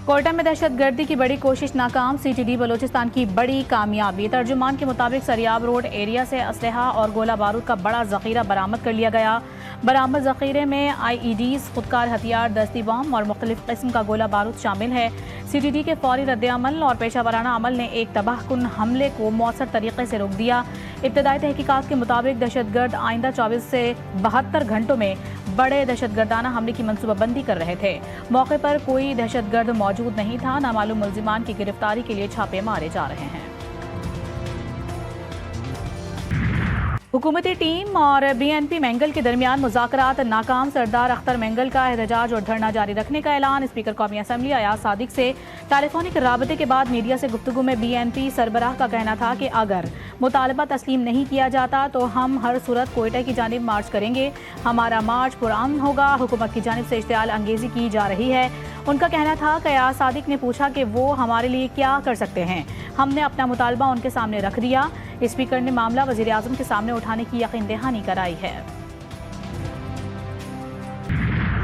कोयटा में दहशतगर्दी की बड़ी कोशिश नाकाम, सीटीडी बलोचिस्तान की बड़ी कामयाबी। तर्जुमान के मुताबिक सरियाब रोड एरिया से असलहा और गोला बारूद का बड़ा जखीरा बरामद कर लिया गया। बरामद जखीरे में IEDs, खुदकार हथियार, दस्ती बम और मुख्तलिफ किस्म का गोला बारूद शामिल है। सीटीडी के फौरी रद्द-ए-अमल और पेशा वराना अमल ने एक तबाहकुन हमले को मौसर तरीके से रोक दिया। इब्तदाई तहकीकात के मुताबिक दहशतगर्द आइंदा 24 से 72 घंटों में बड़े दहशतगर्दाना हमले की मनसूबाबंदी कर रहे थे। मौके पर कोई दहशतगर्द मौजूद नहीं था। नामालूम मुल्जिमान की गिरफ्तारी के लिए छापे मारे जा रहे हैं। हुकूमती टीम और BNP मैंगल के दरमियान मुज़ाकरात नाकाम। सरदार अख्तर मैंगल का एहतजाज और धरना जारी रखने का ऐलान। स्पीकर कौमी असम्बली अयाज सादिक से टेलीफोनिक राबते के बाद मीडिया से गुफ्तगू में BNP सरबराह का कहना था कि अगर मुतालबा तस्लीम नहीं किया जाता तो हम हर सूरत कोयटा की जानिब मार्च करेंगे। हमारा मार्च पुरअमन होगा। हुकूमत की जानिब से इश्तियाल अंगेजी की जा रही है। उनका कहना था कि अयाज सादिक ने पूछा कि वो हमारे लिए क्या कर सकते हैं। हमने अपना मुतालबा उनके सामने रख दिया। स्पीकर ने मामला वज़ीर आज़म के सामने उठाने की यकीन दहानी कराई है।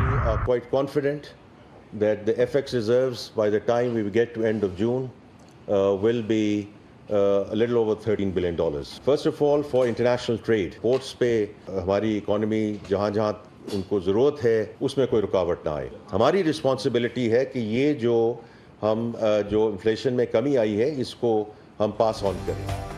We are quite confident that the FX reserves by the time we get to end of June will be a little over $13 billion. First of all, for international trade, ports पे हमारी इकोनॉमी जहाँ उनको ज़रूरत है उसमें कोई रुकावट ना आए। हमारी रिस्पॉन्सिबिलिटी है कि ये जो इन्फ्लेशन में कमी आई है इसको हम पास ऑन करें।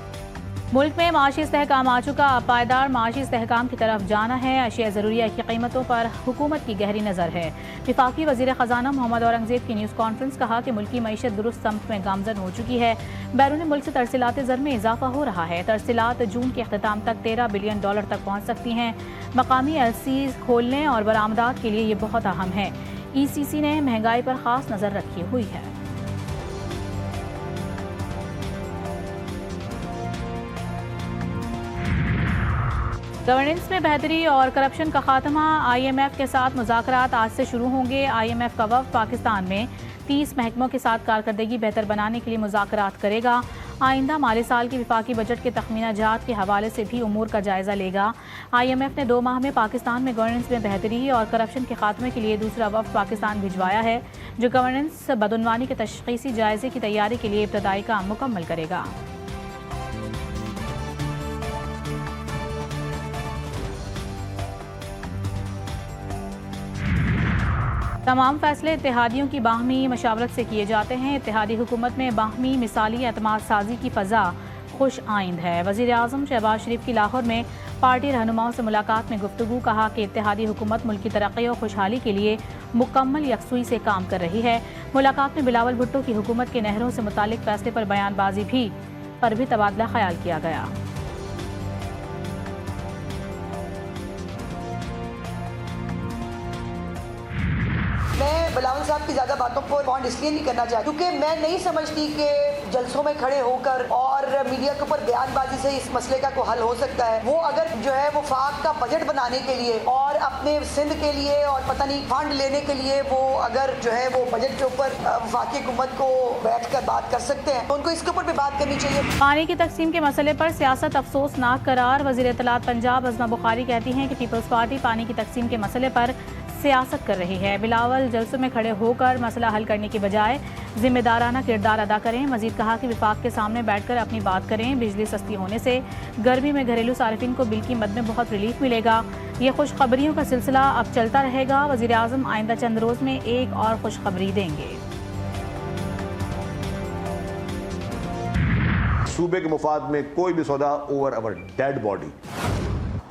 मुल्क में माशी इस्तेहकाम आ चुका। पायदार माशी इस्तेहकाम की तरफ जाना है। अशिया ज़रूरिया की कीमतों पर हुकूमत की गहरी नज़र है। वफाकी वज़ीर ख़जाना मोहम्मद औरंगज़ेब की न्यूज़ कॉन्फ्रेंस कहा कि मुल्की मईशत दुरुस्त सम्त में गामजन हो चुकी है। बैरून मुल्क से तरसीलात ज़र में इजाफा हो रहा है। तरसीलात जून के अख्ताम तक $13 बिलियन तक पहुँच सकती हैं। मकामी LC खोलने और बरामदात के लिए ये बहुत अहम है। ECC ने महंगाई पर ख़ास नज़र रखी हुई है। गवर्नेंस में बेहतरी और करप्शन का खात्मा। IMF के साथ मुज़ाकरात आज से शुरू होंगे। IMF का वफ़द पाकिस्तान में 30 महकमों के साथ कारकर्दगी बेहतर बनाने के लिए मुज़ाकरात करेगा। आइंदा माली साल के वफाकी बजट के तखमीना जात के हवाले से भी उमूर का जायज़ा लेगा। IMF ने 2 माह में पाकिस्तान में गवर्नेंस में बेहतरी और करप्शन के खात्मे के लिए दूसरा वफ़द पाकिस्तान भिजवाया है, जो गवर्नेंस बदउनवानी के तशख़ीसी जायज़े की तैयारी के लिए इब्तदाई काम मुकम्मल करेगा। तमाम फैसले इत्तेहादियों की बाहमी मशावरत से किए जाते हैं। इत्तेहादी हुकूमत में बाहमी मिसाली एतमाद साजी की फ़ज़ा खुश आइंद है। वज़ीर आज़म शहबाज शरीफ की लाहौर में पार्टी रहनुमाओं से मुलाकात में गुफ्तगू। कहा कि इत्तेहादी हुकूमत मुल्क की तरक्की और खुशहाली के लिए मुकम्मल यकसुई से काम कर रही है। मुलाकात में बिलावल भुट्टो की हुकूमत के नहरों से मुतालिक फैसले पर बयानबाजी पर भी तबादला ख्याल किया गया। मैं बिलावल साहब की ज़्यादा बातों को रिस्पॉन्ड इसलिए नहीं करना चाहती क्योंकि मैं नहीं समझती कि जलसों में खड़े होकर और मीडिया के ऊपर बयानबाजी से इस मसले का कोई हल हो सकता है। वो अगर जो है वो वफाक का बजट बनाने के लिए और अपने सिंध के लिए और पता नहीं फंड लेने के लिए वो अगर जो है वो बजट के ऊपर वफाकी हुकूमत को बैठ कर बात कर सकते हैं तो उनको इसके ऊपर भी बात करनी चाहिए। पानी की तकसीम के मसले पर सियासत अफसोसनाक करार। वज़ीर इत्तलात पंजाब अज़मा बुखारी कहती हैं कि पीपल्स पार्टी पानी की तकसीम के मसले पर सियासत कर रही है। बिलावल जलसों में खड़े होकर मसला हल करने की बजाय जिम्मेदाराना किरदार अदा करें। मजीद कहा कि विफाक के सामने बैठकर अपनी बात करें। बिजली सस्ती होने से गर्मी में घरेलू सारिफिन को बिल की मद में बहुत रिलीफ मिलेगा। ये खुशखबरियों का सिलसिला अब चलता रहेगा। वज़ीर आज़म आइंदा चंद रोज़ में एक और खुशखबरी देंगे। सूबे के मुफाद में कोई भी सौदा ओवर अवर डेड बॉडी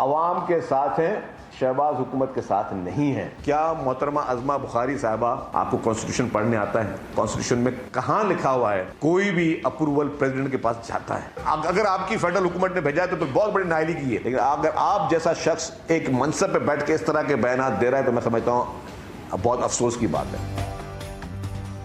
अवाम के साथ है, शहबाज हुकूमत के साथ नहीं है। क्या मोहतरमा अज़मा बुखारी साहबा आपको कॉन्स्टिट्यूशन पढ़ने आता है? कॉन्स्टिट्यूशन में कहाँ लिखा हुआ है कोई भी अप्रूवल प्रेसिडेंट के पास जाता है? अगर आपकी फेडरल हुकूमत ने भेजा है तो बहुत बड़ी नाइली की है, लेकिन अगर आप जैसा शख्स एक मनसब पे बैठ के इस तरह के बयान दे रहा है तो मैं समझता हूँ बहुत अफसोस की बात है।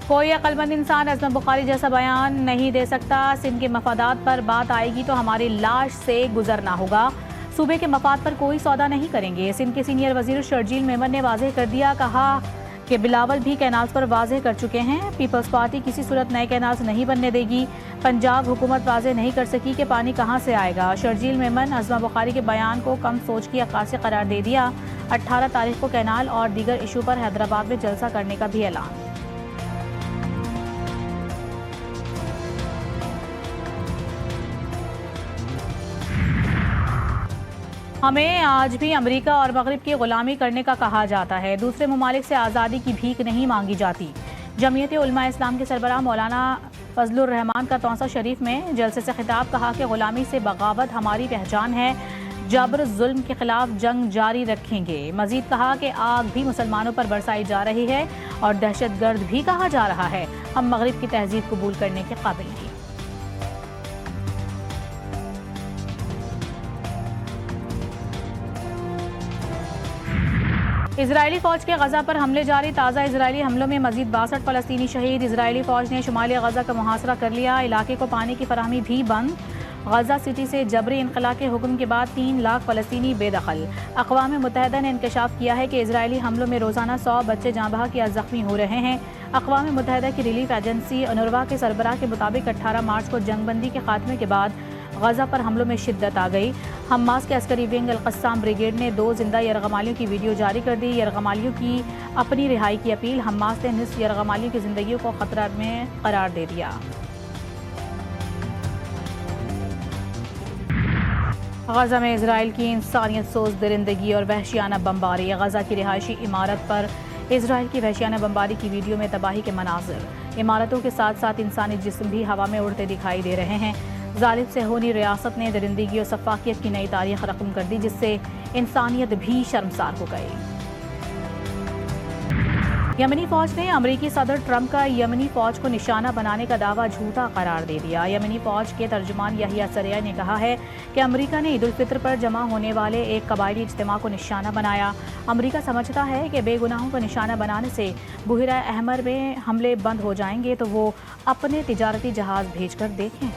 कोई अक्लमंद इंसान अज़मा बुखारी जैसा बयान नहीं दे सकता। सिंध के मफादात पर बात आएगी तो हमारी लाश से गुजरना होगा। सूबे के मफाद पर कोई सौदा नहीं करेंगे। सिंध के सीनियर वजीर शर्जील मेमन ने वाज़ेह कर दिया। कहा कि बिलावल भी कैनाल्स पर वाज़ेह कर चुके हैं। पीपल्स पार्टी किसी सूरत नए कैनाल्स नहीं बनने देगी। पंजाब हुकूमत वाज़ेह नहीं कर सकी कि पानी कहाँ से आएगा। शर्जील मेमन अज़मा बुखारी के बयान को कम सोच की अक्कासी करार दे दिया। 18 तारीख को कैनाल और दीगर इशू पर हैदराबाद में जलसा करने का भी ऐलान। हमें आज भी अमेरिका और मगरिब की गुलामी करने का कहा जाता है। दूसरे ममालिक से आज़ादी की भीख नहीं मांगी जाती। जमीयत उलमा इस्लाम के सरबराह मौलाना फजलुर रहमान का तौसा शरीफ में जलसे से खिताब कहा कि गुलामी से बगावत हमारी पहचान है। जबर जुल्म के खिलाफ जंग जारी रखेंगे। मजीद कहा कि आग भी मुसलमानों पर बरसाई जा रही है और दहशत गर्द भी कहा जा रहा है। हम मगरिब की तहजीब कबूल करने के काबिल नहीं। इजरायली फौज के गजा पर हमले जारी। ताज़ा इजरायली हमलों में मजीद 62 फलस्तीनी शहीद। इजरायली फौज ने शुमाली गजा का मुहासरा कर लिया। इलाके को पानी की फराहमी भी बंद। गजा सिटी से जबरी इनखला के हुक्म के बाद 3 लाख फलस्तीनी बेदखल। अक़वाम मुत्तहिदा ने इंकशाफ किया है कि इजरायली हमलों में रोज़ाना 100 बच्चे जाँ बहक या ज़ख्मी हो रहे हैं। अक़वाम मुत्तहिदा की रिलीफ एजेंसी UNRWA के सरबराह के मुताबिक 18 मार्च को जंगबंदी के खात्मे के बाद गजा पर हमलों में शिद्दत आ गई। हमास के अस्करी विंग अल-क़स्साम ब्रिगेड ने 2 जिंदा यरगमालियों की वीडियो जारी कर दी। यरगमालियों की अपनी रिहाई की अपील। हमास ने निस्फ यरगमालियों की जिंदगियों को खतरा में करार दे दिया। गजा में इसराइल की इंसानियत सोज दरिंदगी और वहशियाना बमबारी। गजा की रिहायशी इमारत पर इसराइल की वहशियाना बमबारी की वीडियो में तबाही के मनाजिर। इमारतों के साथ साथ इंसानी जिस्म भी हवा में उड़ते दिखाई दे रहे हैं। जालिब सेहूनी रियासत ने दरिंदगी और सफाकियत की नई तारीख रकम कर दी, जिससे इंसानियत भी शर्मसार हो गई। यमनी फौज ने अमरीकी सदर ट्रंप का यमनी फौज को निशाना बनाने का दावा झूठा करार दे दिया। यमनी फौज के तर्जुमान यहिया सरिया ने कहा है कि अमरीका ने ईद उल फितर पर जमा होने वाले एक कबायली इज्तिमा को निशाना बनाया। अमरीका समझता है कि बेगुनाहों को निशाना बनाने से बुहरा अहमर में हमले बंद हो जाएंगे, तो वो अपने तिजारती जहाज भेजकर देखें।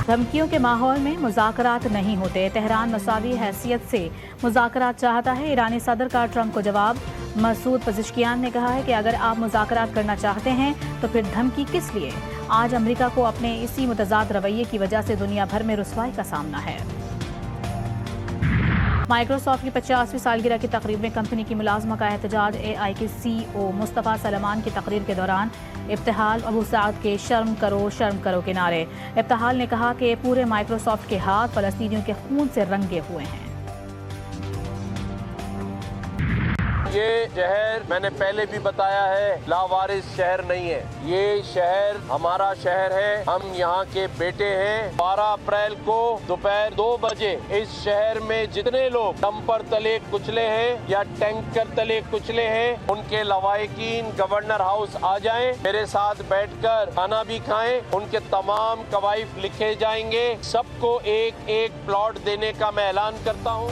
धमकियों के माहौल में मुज़ाकरात नहीं होते। तेहरान मसावी हैसियत से मुज़ाकरात चाहता है। ईरानी सदर का ट्रंप को जवाब। मसूद पज़िश्कियान ने कहा है कि अगर आप मुज़ाकरात करना चाहते हैं तो फिर धमकी किस लिए। आज अमेरिका को अपने इसी मुतज़ाद रवैये की वजह से दुनिया भर में रुसवाई का सामना है। माइक्रोसॉफ्ट की 50वीं सालगिरह की तकरीब में कंपनी की मुलाजमा का एहतजाज। AI के CEO मुस्तफ़ा सलमान की तकरीर के दौरान इब्तिहाल अबू साद के शर्म करो के नारे। इब्तिहाल ने कहा कि पूरे माइक्रोसॉफ्ट के हाथ फ़लस्तीनियों के खून से रंगे हुए हैं। ये शहर मैंने पहले भी बताया है, लावारिस शहर नहीं है। ये शहर हमारा शहर है, हम यहाँ के बेटे हैं। 12 अप्रैल को दोपहर 2 बजे इस शहर में जितने लोग डंपर तले कुचले हैं या टैंकर तले कुचले हैं, उनके लवाहिकीन गवर्नर हाउस आ जाएं, मेरे साथ बैठकर खाना भी खाएं। उनके तमाम कवायद लिखे जाएंगे। सबको एक एक प्लॉट देने का मैं ऐलान करता हूँ।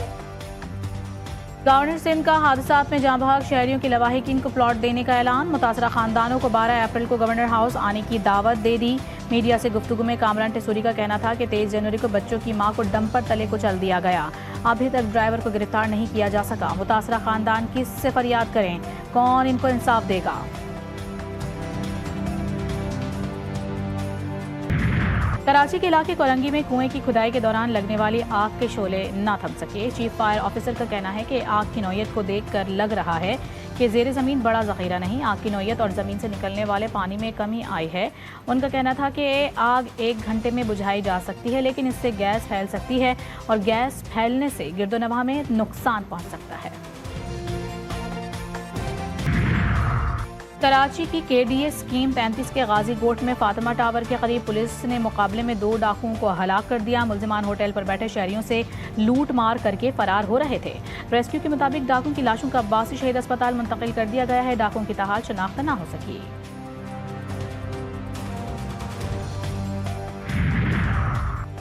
गवर्नर सिंध का हादसात में जाँ बहक शहरियों की लवाहिकीन को प्लॉट देने का ऐलान। मुतासरा खानदानों को 12 अप्रैल को गवर्नर हाउस आने की दावत दे दी। मीडिया से गुफ्तगू में कामरान टेसूरी का कहना था कि 23 जनवरी को बच्चों की मां को डंपर तले को चल दिया गया। अभी तक ड्राइवर को गिरफ्तार नहीं किया जा सका। मुतासरा खानदान किससे फरियाद करें, कौन इनको इंसाफ देगा। कराची के इलाके कोलंगी में कुएं की खुदाई के दौरान लगने वाली आग के शोले न थम सके। चीफ फायर ऑफिसर का कहना है कि आग की नौयत को देखकर लग रहा है कि ज़ेर ज़मीन बड़ा ज़ख़ीरा नहीं। आग की नौयत और ज़मीन से निकलने वाले पानी में कमी आई है। उनका कहना था कि आग 1 घंटे में बुझाई जा सकती है, लेकिन इससे गैस फैल सकती है और गैस फैलने से गिरदोनवाह में नुकसान पहुँच सकता है। कराची की KDA स्कीम 35 के गाजी गोट में फातिमा टावर के करीब पुलिस ने मुकाबले में 2 डाकुओं को हलाक कर दिया। मुल्जिमान होटल पर बैठे शहरियों से लूट मार करके फरार हो रहे थे। रेस्क्यू के मुताबिक डाकुओं की लाशों का अब्बासी शहीद अस्पताल मुंतकिल कर दिया गया है। डाकुओं की ताहाल शनाख्त न हो सकी।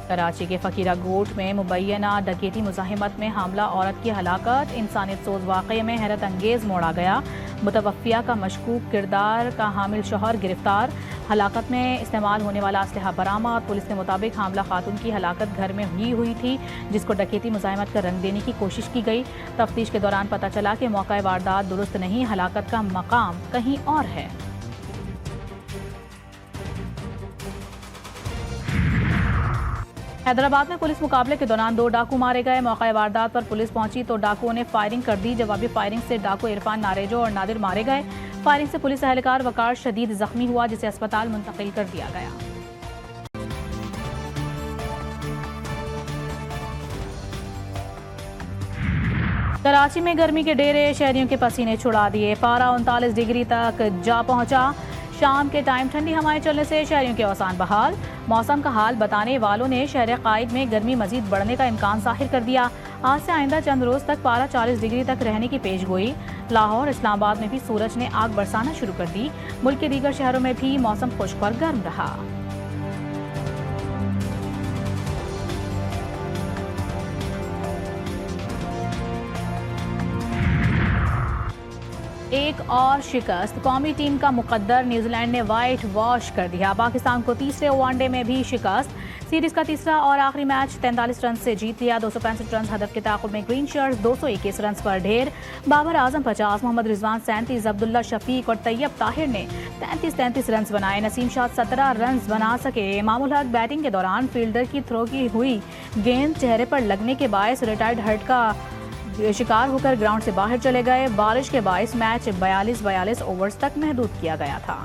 कराची के फकीरा गोट में मुबैना डकैती मुज़ाहिमत में हामला औरत की हलाकत। इंसानियत सोज वाक़े में हैरत अंगेज़ मोड़ आ गया। मुतवफ़िया का मशकूक किरदार का हामिल शौहर गिरफ्तार। हलाकत में इस्तेमाल होने वाला असलहा बरामद। पुलिस के मुताबिक हामला खातून की हलाकत घर में हुई थी, जिसको डकैती मुज़ाहिमत का रंग देने की कोशिश की गई। तफ्तीश के दौरान पता चला कि मौका वारदात दुरुस्त नहीं, हलाकत का मकाम कहीं और है। हैदराबाद में पुलिस मुकाबले के दौरान 2 डाकू मारे गए। मौका वारदात पर पुलिस पहुंची तो डाकुओं ने फायरिंग कर दी। जवाबी फायरिंग से डाकू इरफान नारेजो और नादिर मारे गए। फायरिंग से पुलिस एहलकार वकार शदीद जख्मी हुआ, जिसे अस्पताल मुंतकिल कर दिया गया। कराची में गर्मी के डेरे शहरियों के पसीने छुड़ा दिए। पारा 39 डिग्री तक जा पहुंचा। शाम के टाइम ठंडी हवाएं चलने से शहरियों के औसान बहाल। मौसम का हाल बताने वालों ने शहर कायद में गर्मी मजीद बढ़ने का इम्कान जाहिर कर दिया। आज से आइंदा चंद रोज तक पारा 40 डिग्री तक रहने की पेशगोई। लाहौर, इस्लामाबाद में भी सूरज ने आग बरसाना शुरू कर दी। मुल्क के दीगर शहरों में भी मौसम खुश्क और गर्म रहा। एक और शिकस्त, कौमी टीम का मुकद्दर न्यूजीलैंड ने वाइट वॉश कर दिया। पाकिस्तान को तीसरे वनडे में भी शिकस्त। सीरीज का तीसरा और आखिरी मैच 43 रन से जीत लिया। 265 रन हदफ के ताक़ुब में ग्रीन शर्ट्स 221 रन पर ढेर। बाबर आजम 50, मोहम्मद रिजवान 37, अब्दुल्ला शफीक और तैयब ताहिर ने 33 रन बनाए। नसीम शाह 17 रन बना सके। इमामुल हक बैटिंग के दौरान फील्डर की थ्रो की हुई गेंद चेहरे पर लगने के बायस रिटायर्ड हर्ट का शिकार होकर ग्राउंड से बाहर चले गए। बारिश के बायस मैच 42 ओवर्स तक महदूद किया गया था।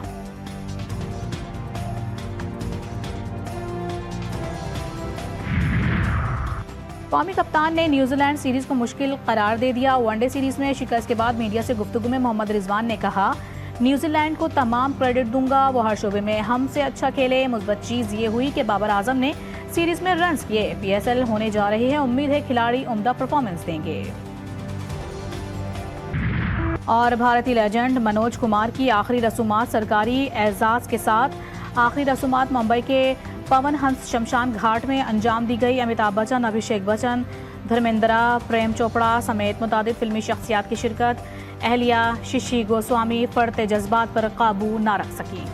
कौमी कप्तान ने न्यूजीलैंड सीरीज को मुश्किल करार दे दिया। वनडे सीरीज में शिकस्त के बाद मीडिया से गुफ्तगू में मोहम्मद रिजवान ने कहा, न्यूजीलैंड को तमाम क्रेडिट दूंगा, वो हर शोबे में हमसे अच्छा खेले। मुस्बत चीज़ ये हुई कि बाबर आजम ने सीरीज में रन्स किए। पीएसएल होने जा रही है, उम्मीद है खिलाड़ी उम्दा परफॉर्मेंस देंगे। और भारतीय लेजेंड मनोज कुमार की आखिरी रसूमात सरकारी एजाज़ के साथ। आखिरी रसूमात मुंबई के पवन हंस शमशान घाट में अंजाम दी गई। अमिताभ बच्चन, अभिषेक बच्चन, धर्मेंद्रा, प्रेम चोपड़ा समेत मुतादिद फिल्मी शख्सियात की शिरकत। अहलिया शिशी गोस्वामी फड़ते जज्बात पर काबू ना रख सकी।